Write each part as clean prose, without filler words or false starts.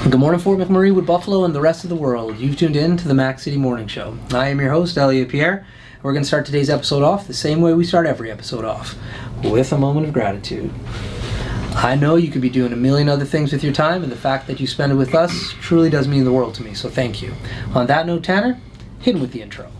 Good morning, Fort McMurray, Wood Buffalo, and the rest of the world. You've tuned in to the Mac City Morning Show. I am your host, Elliot Pierre. We're going to start today's episode off the same way we start every episode off, with a moment of gratitude. I know you could be doing a million other things with your time, and the fact that you spend it with us truly does mean the world to me, so thank you. On that note, Tanner, hit him with the intro.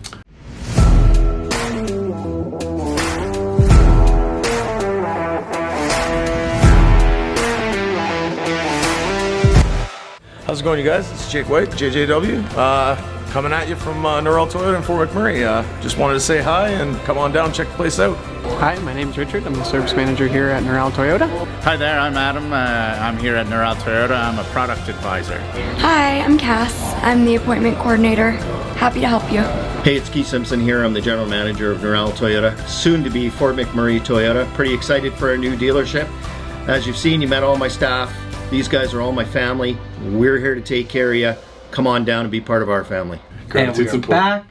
How's it going, you guys? It's Jake White, JJW, coming at you from Norrell Toyota in Fort McMurray. Just wanted to say hi and come on down, check the place out. Hi, my name's Richard. I'm the service manager here at Norrell Toyota. Hi there, I'm Adam. I'm here at Norrell Toyota. I'm a product advisor. Hi, I'm Cass. I'm the appointment coordinator. Happy to help you. Hey, it's Keith Simpson here. I'm the general manager of Norrell Toyota, soon to be Fort McMurray Toyota. Pretty excited for our new dealership. As you've seen, you met all my staff. These guys are all my family. We're here to take care of you. Come on down and be part of our family. And we are back.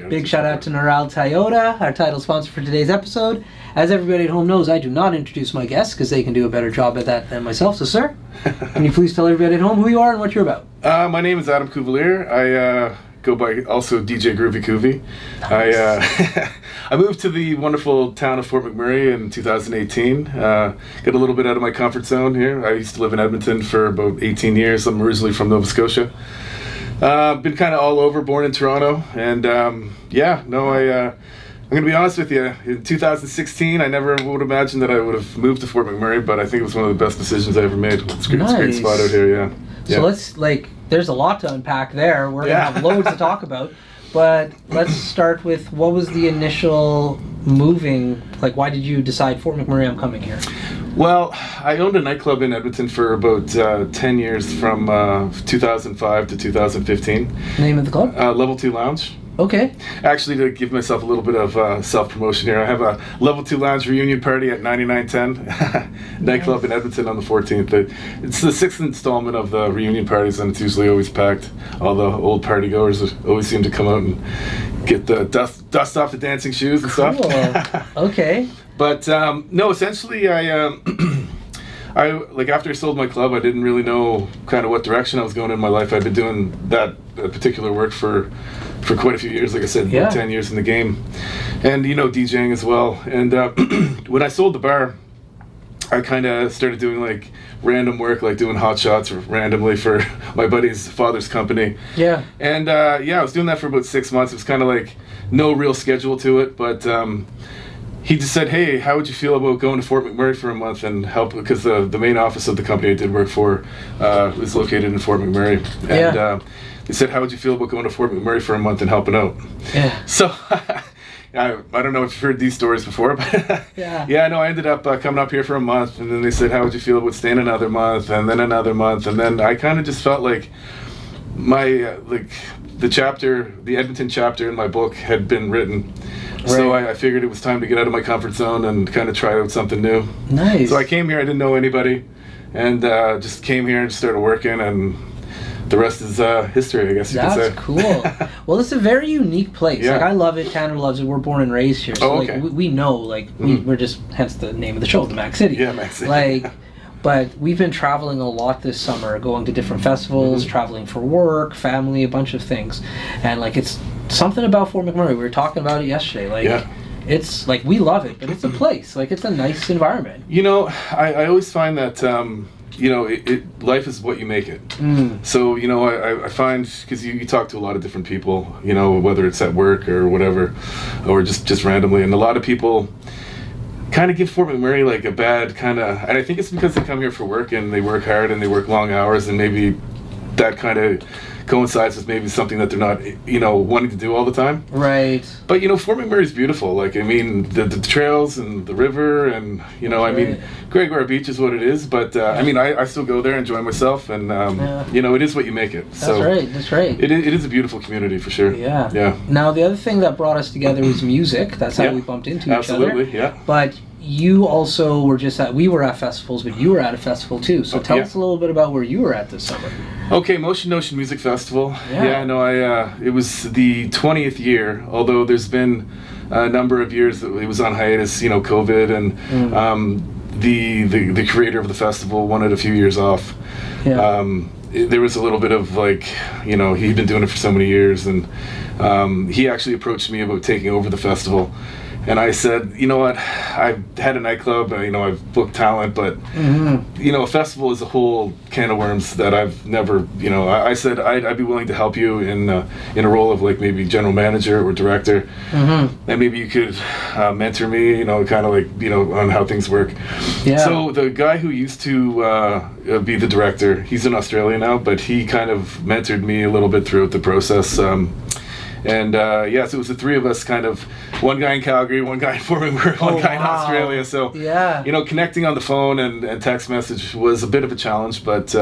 Big shout out to Norrell Toyota, our title sponsor for today's episode. As everybody at home knows, I do not introduce my guests because they can do a better job at that than myself. So, sir, can you please tell everybody at home who you are and what you're about? My name is Adam Cuvalier. I go by also DJ Groovy Coovy. Nice. I moved to the wonderful town of Fort McMurray in 2018. Got a little bit out of my comfort zone here. I used to live in Edmonton for about 18 years. I'm originally from Nova Scotia. Been kind of all over, born in Toronto. And I'm going to be honest with you. In 2016, I never would imagine that I would have moved to Fort McMurray, but I think it was one of the best decisions I ever made. It's a great spot out here, yeah. So let's, there's a lot to unpack there. We're going to have loads to talk about. But let's start with, what was the initial moving, why did you decide, Fort McMurray, I'm coming here? Well, I owned a nightclub in Edmonton for about 10 years, from 2005 to 2015. Name of the club? Level 2 Lounge. Okay. Actually, to give myself a little bit of self-promotion here, I have a Level 2 Lounge reunion party at 9910 nightclub in Edmonton on the 14th. It's the 6th installment of the reunion parties, and it's usually always packed. All the old partygoers always seem to come out and get the dust off the dancing shoes and stuff. Okay. But no, essentially, I after I sold my club, I didn't really know kind of what direction I was going in my life. I'd been doing that particular work for quite a few years, like I said, 10 years in the game, and DJing as well. And when I sold the bar, I kind of started doing random work, like doing hot shots randomly for my buddy's father's company. Yeah. And I was doing that for about 6 months. It was kind of no real schedule to it, but he just said, "Hey, how would you feel about going to Fort McMurray for a month and help?" Because the main office of the company I did work for was located in Fort McMurray. And he said, "How would you feel about going to Fort McMurray for a month and helping out?" Yeah. So I don't know if you've heard these stories before, but I ended up coming up here for a month, and then they said, "How would you feel about staying another month, and then another month?" And then I kind of just felt like my the Edmonton chapter in my book had been written. Right. So I figured it was time to get out of my comfort zone and kind of try out something new. Nice. So I came here, I didn't know anybody, and just came here and started working, and the rest is history, I guess you could say. That's cool. Well, it's a very unique place. Yeah. I love it. Tanner loves it. We're born and raised here. So we know, we're just, hence the name of the show, the Mac City. Yeah, Mac City. But we've been traveling a lot this summer, going to different festivals, traveling for work, family, a bunch of things. And it's something about Fort McMurray. We were talking about it yesterday. It's we love it, but it's a place. It's a nice environment. I always find that life is what you make it. So I find, because you talk to a lot of different people, whether it's at work or whatever, or just randomly, and a lot of people kind of give Fort McMurray a bad kind of, and I think it's because they come here for work and they work hard and they work long hours, and maybe that kind of coincides with maybe something that they're not wanting to do all the time. Right. But Fort McMurray is beautiful. The trails and the river, and Gregoire Beach is what it is, but I still go there, enjoy myself, and it is what you make it. That's right. It is a beautiful community for sure. Yeah. Now the other thing that brought us together was music. That's how we bumped into each other. Absolutely, yeah. But you also were we were at festivals, but you were at a festival too. So tell us a little bit about where you were at this summer. Okay, Motion Notion Music Festival. It was the 20th year, although there's been a number of years that it was on hiatus, COVID, and the creator of the festival wanted a few years off. there was a little bit of like, you know, he'd been doing it for so many years, and he actually approached me about taking over the festival. And I said, you know what, I've had a nightclub, you know, I've booked talent, but, you know, a festival is a whole can of worms that I've never, you know, I said I'd be willing to help you in a role of like maybe general manager or director, and maybe you could mentor me, you know, kind of like, you know, on how things work. Yeah. So the guy who used to be the director, he's in Australia now, but he kind of mentored me a little bit throughout the process. And yeah, so it was the three of us, kind of, one guy in Calgary, one guy in Fort McMurray, one guy in Australia. So, yeah, you know, connecting on the phone and text message was a bit of a challenge. But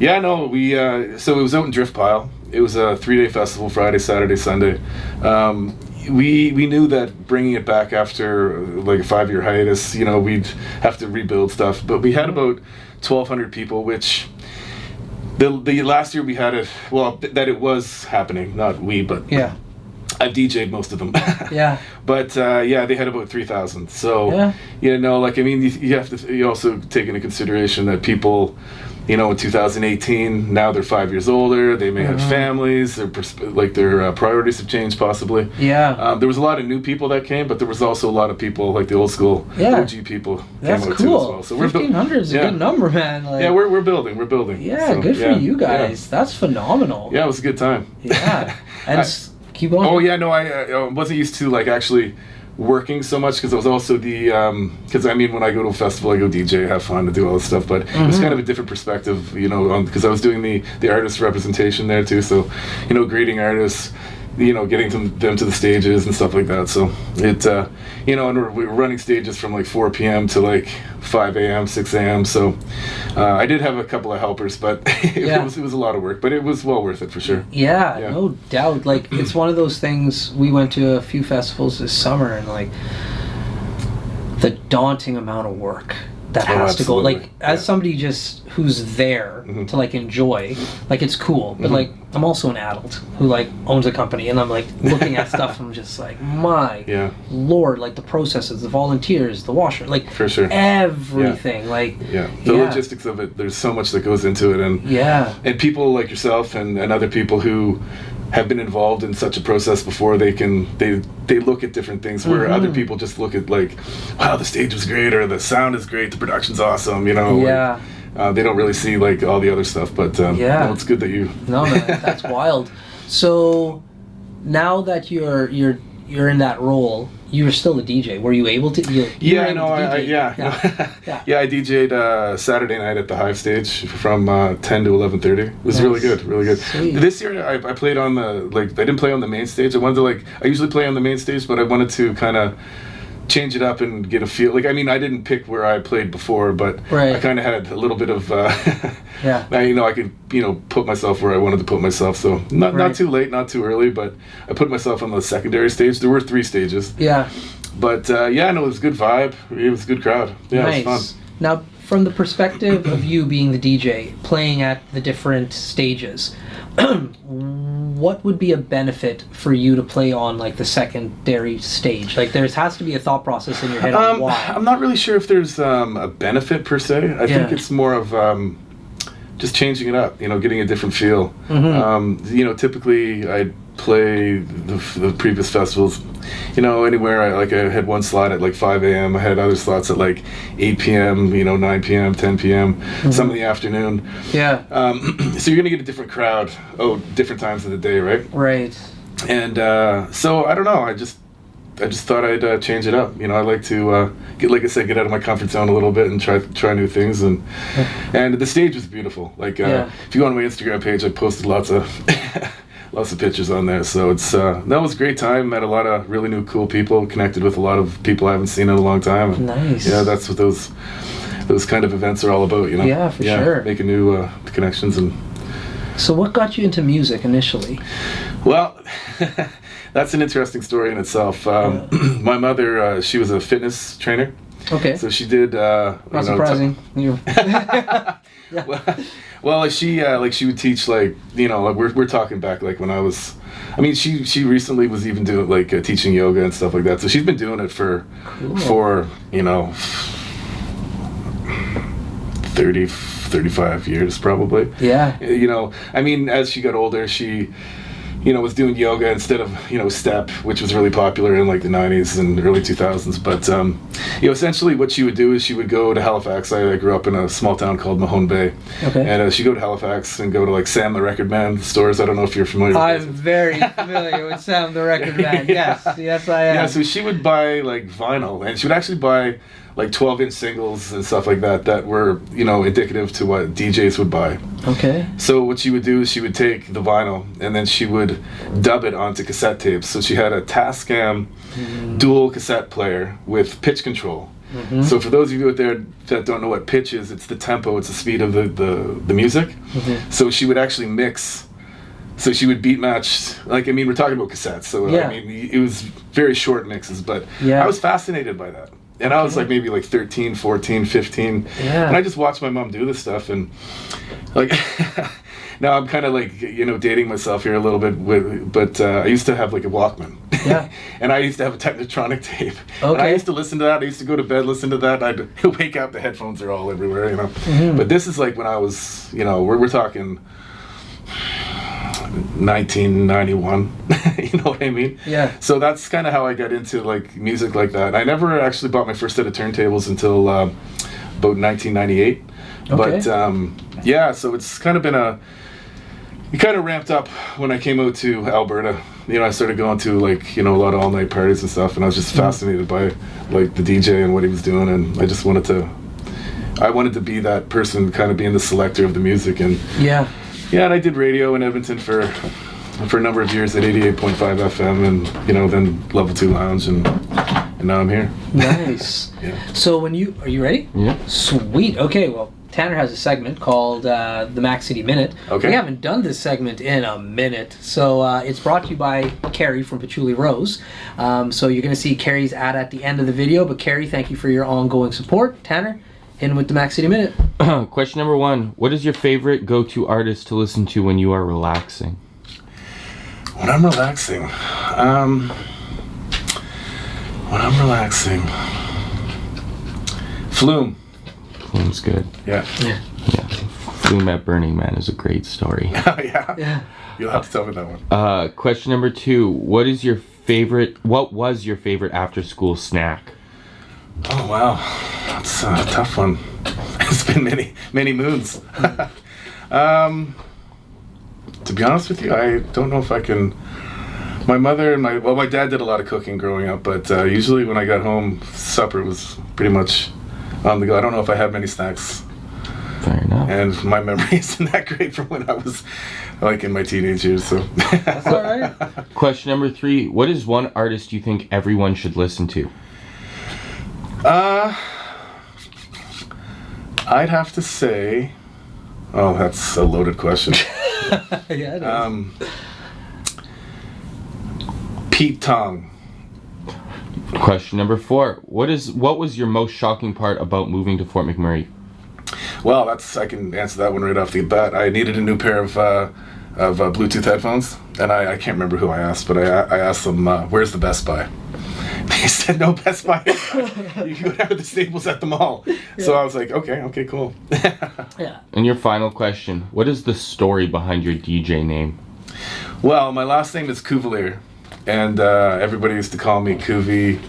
yeah, no, we, so it was out in Drift Pile. It was a 3-day festival, Friday, Saturday, Sunday. We knew that bringing it back after like a 5-year hiatus, you know, we'd have to rebuild stuff. But we had about 1,200 people, which... The last year we had it, well, that it was happening, not we, but yeah, I've DJ'd most of them. yeah. But yeah, they had about 3,000. So, yeah, you know, like, I mean, you have to, you also take into consideration that people, you know, in 2018, now they're 5 years older, they may have families, their priorities have changed possibly. Yeah. There was a lot of new people that came, but there was also a lot of people, like the old school OG people That's came out cool. too as well. So 1,500 is a good number, man. Like, yeah, we're building. Yeah, So, good for yeah, you guys. Yeah. That's phenomenal. Yeah, it was a good time. Yeah. And keep going. Oh yeah, no, I wasn't used to like actually working so much, because I was also the because I mean, when I go to a festival, I go DJ, have fun, to do all this stuff, but it was kind of a different perspective, you know, because I was doing the artist representation there too, so, you know, greeting artists, you know, getting them to the stages and stuff like that. So it you know, and we were running stages from like 4 p.m. to like 5 a.m., 6 a.m. So I did have a couple of helpers, but it was a lot of work, but it was well worth it for sure. Yeah, no doubt. Like, it's one of those things. We went to a few festivals this summer, and like the daunting amount of work that has to go, like, as somebody just who's there to like enjoy, like, it's cool, but like, I'm also an adult who like owns a company, and I'm like looking at stuff, and I'm just like, my lord, like the processes, the volunteers, the washer, like, for sure, everything, like, the logistics of it, there's so much that goes into it, and and people like yourself and other people who have been involved in such a process before, they look at different things where other people just look at like, wow, the stage was great, or the sound is great, the production's awesome, you know. Like, they don't really see like all the other stuff, but no, it's good that you. No, man, that's wild. So now that you're in that role, you're still a DJ. Were you able to? I DJ'd Saturday night at the Hive stage from 10 to 11:30. It was really good, really good. Sweet. This year I played on the I didn't play on the main stage. I usually play on the main stage, but I wanted to kind of change it up and get a feel. Like, I mean, I didn't pick where I played before, but I kind of had a little bit of you know, I could, you know, put myself where I wanted to put myself. So not too late, not too early, but I put myself on the secondary stage. There were 3 stages. Yeah. But no, it was a good vibe. It was a good crowd. Yeah, nice. It was fun. Now, from the perspective of you being the DJ, playing at the different stages, what would be a benefit for you to play on like the secondary stage? Like, there has to be a thought process in your head on why. I'm not really sure if there's a benefit per se. I think it's more of just changing it up, you know, getting a different feel. You know, typically I'd play the previous festivals, you know, anywhere. I had one slot at like 5 a.m. I had other slots at like 8 p.m., you know, 9 p.m., 10 p.m., some in the afternoon. Yeah. So you're going to get a different crowd, different times of the day, right? Right. And so, I don't know, I just thought I'd change it up. You know, I like to get out of my comfort zone a little bit and try new things. And the stage was beautiful. Like, if you go on my Instagram page, I posted lots of pictures on there. So it's that was a great time. Met a lot of really new cool people. Connected with a lot of people I haven't seen in a long time. And nice. Yeah, that's what those kind of events are all about. You know. Yeah, for sure. Making new connections. And so, what got you into music initially? Well. That's an interesting story in itself. My mother, she was a fitness trainer. Okay. So she did. Not surprising. Well, she would teach, like, you know, like we're talking back like when I was. I mean, she recently was even doing like teaching yoga and stuff like that. So she's been doing it for you know 30 35 years probably. Yeah. You know, I mean, as she got older, she, you know, was doing yoga instead of, you know, step, which was really popular in like the 90s and early 2000s. But, you know, essentially what she would do is she would go to Halifax. I grew up in a small town called Mahone Bay. Okay. And she'd go to Halifax and go to like Sam the Record Man stores. I don't know if you're familiar with I'm those. very familiar with Sam the Record Man. Yes, yes, I am. Yeah, so she would buy like vinyl, and she would actually buy like 12-inch singles and stuff like that that were, you know, indicative to what DJs would buy. Okay. So what she would do is she would take the vinyl and then she would dub it onto cassette tapes. So she had a Tascam dual cassette player with pitch control. So for those of you out there that don't know what pitch is, it's the tempo, it's the speed of the music. So she would actually mix. So she would beat match, like, I mean, we're talking about cassettes, so Yeah. I mean, it was very short mixes, but Yeah. I was fascinated by that. And I was like maybe like 13, 14, 15. Yeah. And I just watched my mom do this stuff, and like, now I'm kind of like, you know, dating myself here a little bit, but I used to have like a Walkman. Yeah. And I used to have a Technotronic tape. And I Okay. used to listen to that. I used to go to bed, listen to that. I'd wake up, the headphones are all everywhere, you know. But this is like when I was, you know, we're talking 1991. You know what I mean? Yeah. So that's kind of how I got into like music like that. I never actually bought my first set of turntables until about 1998. Okay. But yeah, so it's kind of been it kind of ramped up when I came out to Alberta. You know, I started going to like, you know, a lot of all-night parties and stuff, and I was just fascinated by like the DJ and what he was doing, and I just wanted to be that person, kind of being the selector of the music. And Yeah. yeah, and I did radio in Edmonton for a number of years at 88.5 FM, and you know, then Level 2 Lounge, and now I'm here. Nice. Yeah. So are you ready? Yeah. Sweet. Okay, well, Tanner has a segment called the Mac City Minute. Okay. We haven't done this segment in a minute, so it's brought to you by Carrie from Patchouli Rose. So you're going to see Carrie's ad at the end of the video, but Carrie, thank you for your ongoing support. Tanner, in with the Mac City Minute. Question number 1. What is your favorite go-to artist to listen to when you are relaxing? When I'm relaxing, Flume. Flume's good. Yeah. Yeah. Flume at Burning Man is a great story. Yeah. Yeah. You'll have to tell me that one. Question number 2. What was your favorite after-school snack? Oh wow, that's a tough one. It's been many moons. To be honest with you, I don't know if I can. My mother and my dad did a lot of cooking growing up, but usually when I got home, supper was pretty much on the go. I don't know if I had many snacks, Fair enough. and my memory isn't that great from when I was like in my teenage years. So That's all right. Question number 3. What is one artist you think everyone should listen to? I'd have to say, oh, that's a loaded question. Yeah, it is. Pete Tong. Question number 4. What was your most shocking part about moving to Fort McMurray? Well, I can answer that one right off the bat. I needed a new pair of Bluetooth headphones, and I can't remember who I asked, but I asked them, where's the Best Buy? They said, no Best Buy. You can go down to the Staples at the mall. So I was like, okay, cool. Yeah. And your final question. What is the story behind your DJ name? Well, my last name is Cuvelier, and everybody used to call me Coovy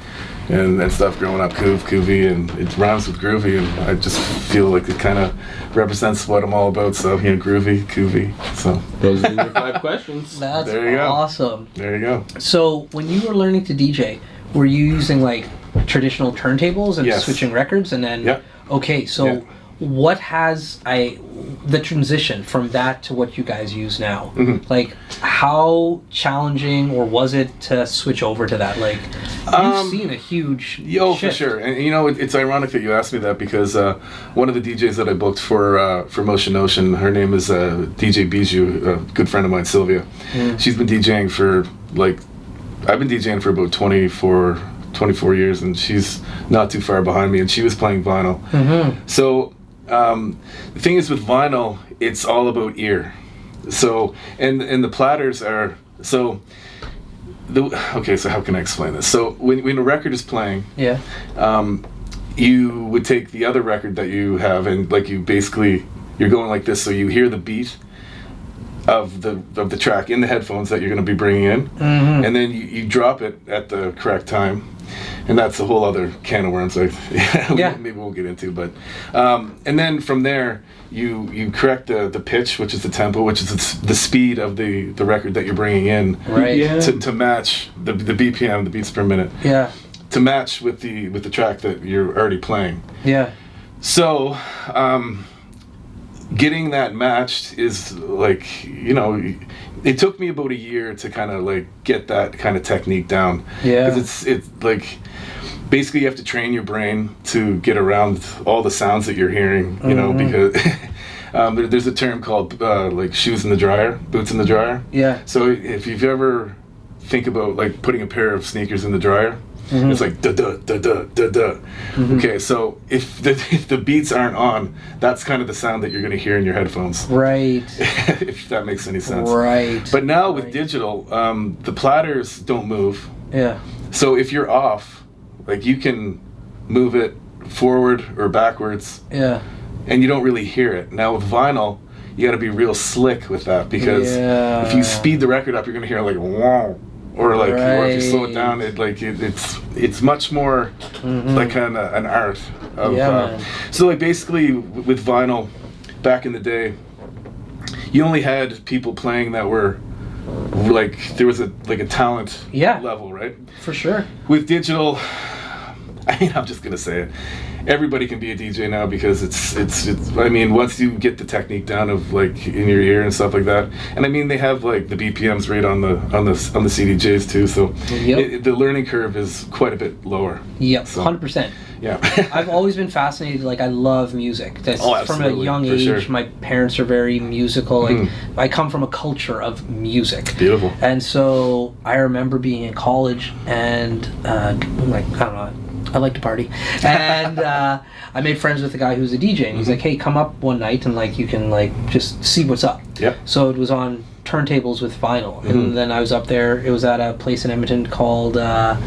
and stuff growing up, Coovy, and it rhymes with groovy, and I just feel like it kind of represents what I'm all about, so, you know, groovy, Coovy, so. Those are your 5 questions. That's There you go. awesome. There you go. So when you were learning to DJ, were you using like traditional turntables and Yes. switching records, and then Yep. okay, so Yeah. what has the transition from that to what you guys use now? Mm-hmm. Like, how challenging or was it to switch over to that? Like, you've seen a huge Oh, shift. for sure. And you know, it's ironic that you asked me that, because one of the DJs that I booked for Motion Ocean, her name is DJ Bijou, a good friend of mine, Sylvia. She's been DJing for I've been DJing for about 24 years, and she's not too far behind me, and she was playing vinyl. So the thing is with vinyl, it's all about ear. So and the platters are so. Okay, so how can I explain this? So when a record is playing, Yeah. you would take the other record that you have, and like you basically you're going like this, so you hear the beat of the track in the headphones that you're going to be bringing in, and then you drop it at the correct time, and that's a whole other can of worms. Maybe we'll get into, but and then from there you correct the pitch, which is the tempo, which is the speed of the record that you're bringing in, Right. to match the BPM, the beats per minute, to match with the track that you're already playing. Yeah. So, getting that matched is like, it took me about a year to kind of like get that kind of technique down. Yeah. Because it's like, basically you have to train your brain to get around all the sounds that you're hearing, because there's a term called like shoes in the dryer, boots in the dryer. Yeah. So if you've ever think about like putting a pair of sneakers in the dryer, it's like da da da da da da. Okay, so if the beats aren't on, that's kind of the sound that you're going to hear in your headphones. Right. If that makes any sense. Right. But now with digital, the platters don't move. Yeah. So if you're off, like you can move it forward or backwards. Yeah. And you don't really hear it. Now with vinyl, you got to be real slick with that, because if you speed the record up, you're going to hear like wow. Or like, or if you slow it down, it's much more like kind of an art. So like basically with vinyl, back in the day, you only had people playing that were like, there was a talent level, right? For sure. With digital, I mean, I'm just gonna say it. Everybody can be a DJ now, because it's I mean, once you get the technique down of like in your ear and stuff like that, and I mean they have like the BPMs right on the CDJs too, so the learning curve is quite a bit lower. Yep, so, 100%. Yeah. I've always been fascinated. Like I love music. From a young age. Sure. My parents are very musical. Like I come from a culture of music. Beautiful. And so I remember being in college and like I don't know. I like to party, and I made friends with a guy who's a DJ, and he's like, "Hey, come up one night and like you can like just see what's up." Yep. So it was on turntables with vinyl, and then I was up there. It was at a place in Edmonton called the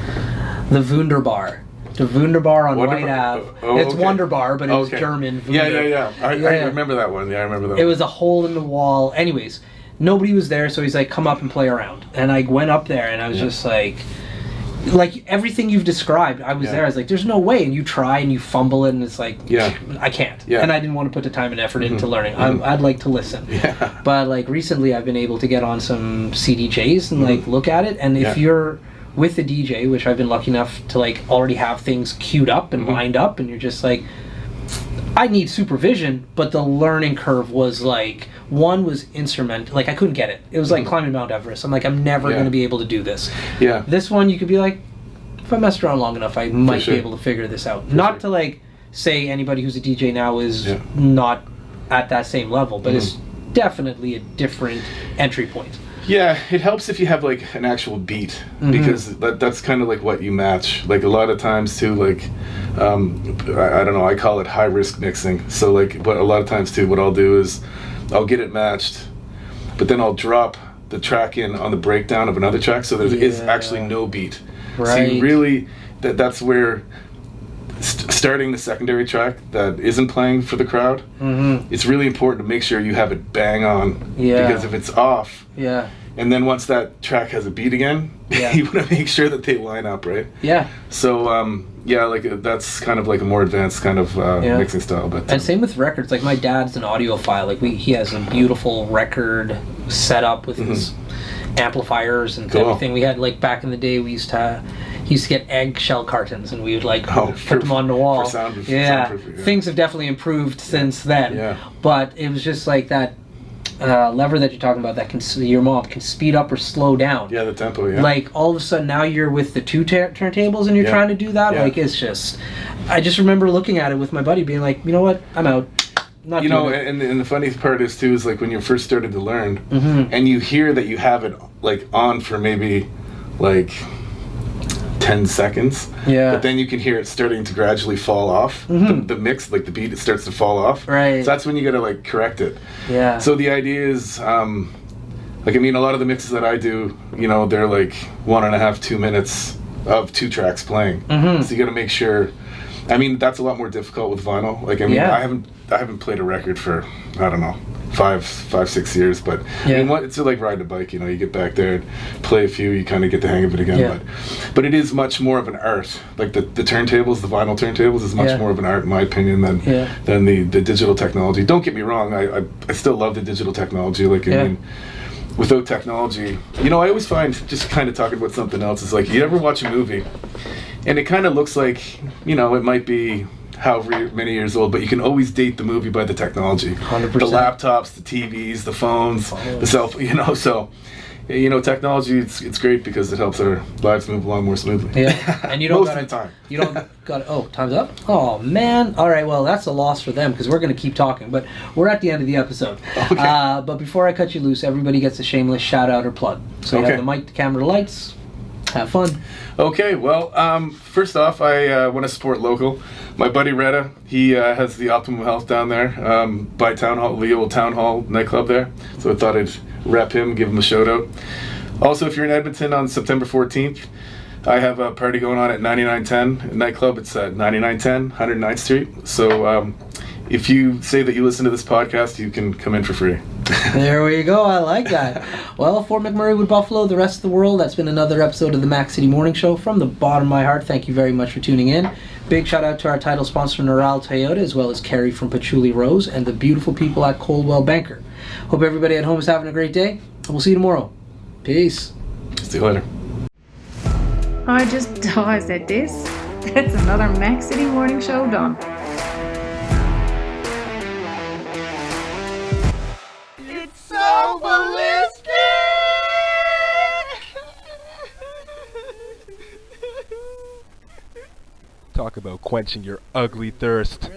Wunderbar. The Wunderbar on White Ave. It's Wunderbar, but it was German. Wunder. Yeah. I remember that one. Yeah, I remember that. It was a hole in the wall. Anyways, nobody was there, so he's like, "Come up and play around." And I went up there, and I was just like everything you've described, I was there. I was like, "There's no way." And you try and you fumble it, and it's like, I can't. And I didn't want to put the time and effort into learning. I'd like to listen. But like recently, I've been able to get on some CDJs and like look at it. And if you're with the DJ, which I've been lucky enough to like already have things queued up and lined up, and you're just like, I need supervision, but the learning curve was like, one was instrumental. Like I couldn't get it. It was like climbing Mount Everest. I'm like, I'm never going to be able to do this. Yeah. This one, you could be like, if I messed around long enough, I might be able to figure this out. Not to like say anybody who's a DJ now is not at that same level, but it's definitely a different entry point. Yeah, it helps if you have like an actual beat, because that's kind of like what you match. Like a lot of times too, like I don't know, I call it high risk mixing. So like, but a lot of times too, what I'll do is I'll get it matched, but then I'll drop the track in on the breakdown of another track, so there is actually no beat. Right. So you really, that's where starting the secondary track that isn't playing for the crowd, it's really important to make sure you have it bang on. Because if it's off, and then once that track has a beat again, you want to make sure that they line up, right? So like that's kind of like a more advanced kind of mixing style. But and same with records. Like my dad's an audiophile. Like he has a beautiful record setup with his amplifiers and everything. We had like back in the day, we used to get eggshell cartons, and we would like put them on the wall. Things have definitely improved since then. But it was just like that lever that you're talking about that your mom can speed up or slow down. The tempo. Like all of a sudden now you're with the two turntables and you're trying to do that. Like it's just, I just remember looking at it with my buddy, being like, you know what, I'm out. Not you know, and the funny part is too is like when you first started to learn, and you hear that you have it like on for maybe like 10 seconds, but then you can hear it starting to gradually fall off. The mix, like the beat, it starts to fall off. Right. So that's when you gotta like correct it. So the idea is, like I mean, a lot of the mixes that I do, you know, they're like 1.5, 2 minutes of 2 tracks playing. So you gotta make sure I mean, that's a lot more difficult with vinyl. Like, I mean, Yeah. I haven't played a record for, I don't know, 5-6 years, but Yeah. I mean, it's like riding a bike, you know, you get back there and play a few, you kind of get the hang of it again. Yeah. But it is much more of an art. Like the turntables, the vinyl turntables is much Yeah. more of an art, in my opinion, than the digital technology. Don't get me wrong, I still love the digital technology. Like, I mean, without technology, you know, I always find, just kind of talking about something else, is like, you ever watch a movie and it kind of looks like, you know, it might be however many years old, but you can always date the movie by the technology. 100%. The laptops, the TVs, the phones, the cell phone, you know, so, you know, technology, it's great because it helps our lives move along more smoothly. Yeah, and you don't Most gotta, of the time. You don't got. Oh, time's up. Oh man. All right. Well, that's a loss for them because we're gonna keep talking, but we're at the end of the episode. Okay. But before I cut you loose, everybody gets a shameless shout out or plug. So you Okay. have the mic, the camera, the lights. Have fun. Okay, well, first off, I want to support local. My buddy Retta, he has the Optimum Health down there by Town Hall, the old Town Hall nightclub there. So I thought I'd rep him, give him a shout out. Also, if you're in Edmonton on September 14th, I have a party going on at 9910 nightclub. It's at 9910 109th Street. So if you say that you listen to this podcast, you can come in for free. There we go. I like that. Well, for McMurray with Buffalo, the rest of the world, that's been another episode of the Mac City Morning Show. From the bottom of my heart, thank you very much for tuning in. Big shout out to our title sponsor, Neural Toyota, as well as Kerry from Patchouli Rose and the beautiful people at Coldwell Banker. Hope everybody at home is having a great day, and we'll see you tomorrow. Peace. See you later. I said this. That's another Mac City Morning Show done. So ballistic! Talk about quenching your ugly thirst.